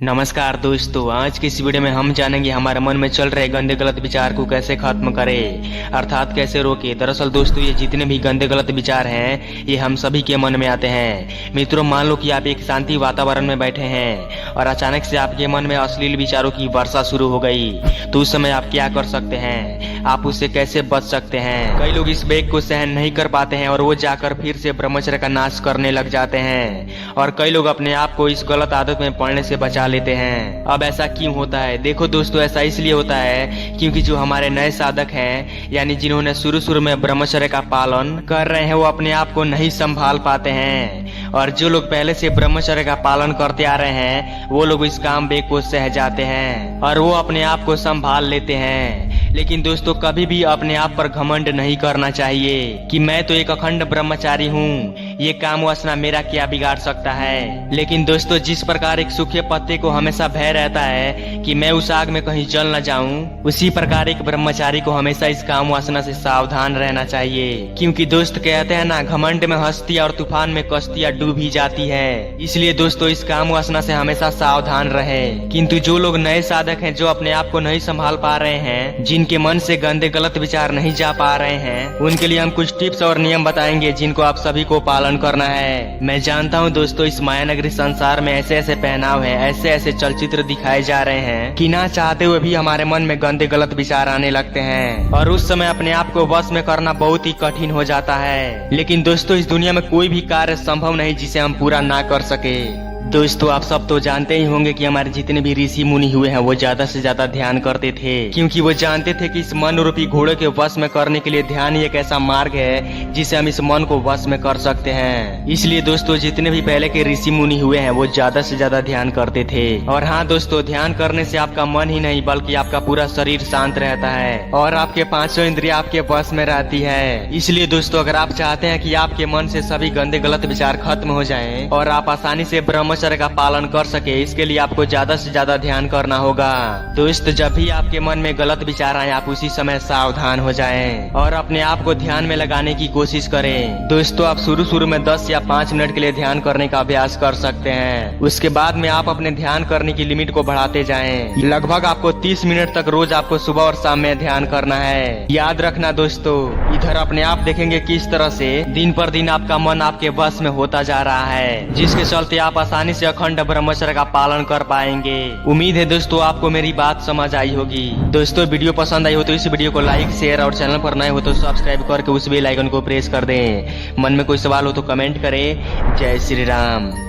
नमस्कार दोस्तों, आज की इस वीडियो में हम जानेंगे हमारे मन में चल रहे गंदे गलत विचार को कैसे खत्म करें, अर्थात कैसे रोके। दरअसल दोस्तों, ये जितने भी गंदे गलत विचार हैं ये हम सभी के मन में आते हैं। मित्रों, मान लो कि आप एक शांति वातावरण में बैठे हैं और अचानक से आपके मन में अश्लील विचारों की वर्षा शुरू हो गई, तो उस समय आप क्या कर सकते हैं, आप उससे कैसे बच सकते हैं। कई लोग इस वेग को सहन नहीं कर पाते हैं और वो जाकर फिर से ब्रह्मचर्य का नाश करने लग जाते हैं, और कई लोग अपने आप को इस गलत आदत में पड़ने से बचा लेते हैं। अब ऐसा क्यों होता है? देखो दोस्तों, ऐसा इसलिए होता है क्योंकि जो हमारे नए साधक हैं, यानी जिन्होंने शुरू में ब्रह्मचर्य का पालन कर रहे हैं, वो अपने आप को नहीं संभाल पाते हैं, और जो लोग पहले से ब्रह्मचर्य का पालन करते आ रहे हैं वो लोग इस काम वेग को सह जाते हैं और वो अपने आप को संभाल लेते हैं। लेकिन दोस्तों, कभी भी अपने आप पर घमंड नहीं करना चाहिए कि मैं तो एक अखंड ब्रह्मचारी हूँ, ये काम वासना मेरा क्या बिगाड़ सकता है। लेकिन दोस्तों, जिस प्रकार एक सूखे पत्ते को हमेशा भय रहता है कि मैं उस आग में कहीं जल न जाऊं, उसी प्रकार एक ब्रह्मचारी को हमेशा इस काम वासना से सावधान रहना चाहिए। क्योंकि दोस्त कहते हैं ना, घमंड में हस्ती और तूफान में कश्तियां डूब ही जाती है। इसलिए दोस्तों, इस काम वासना से हमेशा सावधान रहे। किंतु जो लोग नए साधक हैं, जो अपने आप को नहीं संभाल पा रहे हैं, जिनके मन से गंदे गलत विचार नहीं जा पा रहे हैं, उनके लिए हम कुछ टिप्स और नियम बताएंगे जिनको आप सभी को पालन करना है। मैं जानता हूँ दोस्तों, इस मायानगरी संसार में ऐसे ऐसे पहनाव है, ऐसे ऐसे चलचित्र दिखाए जा रहे हैं कि ना चाहते हुए भी हमारे मन में गंदे गलत विचार आने लगते हैं, और उस समय अपने आप को वश में करना बहुत ही कठिन हो जाता है। लेकिन दोस्तों, इस दुनिया में कोई भी कार्य संभव नहीं जिसे हम पूरा ना कर सके। दोस्तों, आप सब तो जानते ही होंगे कि हमारे जितने भी ऋषि मुनि हुए हैं वो ज्यादा से ज्यादा ध्यान करते थे, क्योंकि वो जानते थे कि इस मन रूपी घोड़े के वश में करने के लिए ध्यान ही एक ऐसा मार्ग है जिसे हम इस मन को वश में कर सकते हैं। इसलिए दोस्तों, जितने भी पहले के ऋषि मुनि हुए हैं वो ज्यादा से ज्यादा ध्यान करते थे। और हाँ दोस्तों, ध्यान करने से आपका मन ही नहीं बल्कि आपका पूरा शरीर शांत रहता है और आपके पांचों इंद्रियां आपके वश में रहती है। इसलिए दोस्तों, अगर आप चाहते हैं कि आपके मन से सभी गंदे गलत विचार खत्म हो जाएं और आप आसानी से ब्रह्मचर्य का पालन कर सके, इसके लिए आपको ज्यादा से ज्यादा ध्यान करना होगा। दोस्त, जब भी आपके मन में गलत विचार आए, आप उसी समय सावधान हो जाएं और अपने आप को ध्यान में लगाने की कोशिश करें। दोस्तों, आप शुरू में 10 या 5 मिनट के लिए ध्यान करने का अभ्यास कर सकते हैं। उसके बाद में आप अपने ध्यान करने की लिमिट को बढ़ाते जाएं। लगभग आपको 30 मिनट तक रोज आपको सुबह और शाम में ध्यान करना है। याद रखना दोस्तों, इधर अपने आप देखेंगे किस तरह से दिन पर दिन आपका मन आपके वश में होता जा रहा है, जिसके चलते आप आसानी से अखंड ब्रह्मचर्य का पालन कर पाएंगे। उम्मीद है दोस्तों आपको मेरी बात समझ आई होगी। दोस्तों, वीडियो पसंद आई हो तो इस वीडियो को लाइक, शेयर और चैनल पर नए हो तो सब्सक्राइब करके उस बेल आइकन को प्रेस कर दें। मन में कोई सवाल हो तो कमेंट करें। जय श्री राम।